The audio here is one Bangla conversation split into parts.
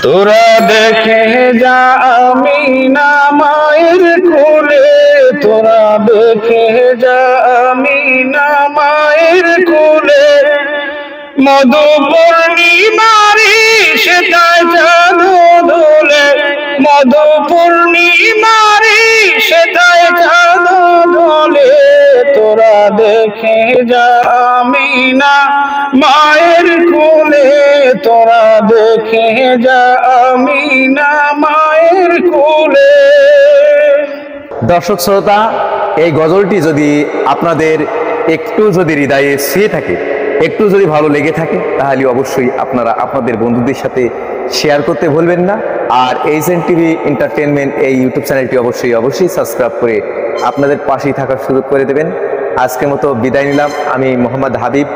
তোরা দেখে যা আমিনা মায়ের কোলে, তোরা দেখে যা আমিনা মায়ের কোলে। মধু পূর্ণিমারি সেটায় চাঁদ দোলে, মধু পূর্ণিমারি সেটায় চাঁদ দোলে। তোরা দেখে যা আমিনা মায়ের কোলে, তোরা দেখে যা আমিনা মায়ের কোলে। দর্শক শ্রোতা, এই গজলটি যদি আপনাদের একটু যদি হৃদয়ে ছুঁয়ে থাকে, একটু যদি ভালো লেগে থাকে, তাহলে অবশ্যই আপনারা আপনাদের বন্ধুদের সাথে শেয়ার করতে ভুলবেন না। আর এইচএন টিভি এন্টারটেনমেন্ট এই ইউটিউব চ্যানেলটি অবশ্যই সাবস্ক্রাইব করে আপনাদের পাশেই থাকার সুযোগ করে দেবেন। আজকের মতো বিদায় নিলাম। আমি মোহাম্মদ হাবিব।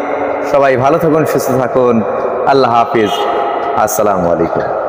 সবাই ভালো থাকুন, সুস্থ থাকুন। আল্লাহ হাফিজ। আসসালামু আলাইকুম।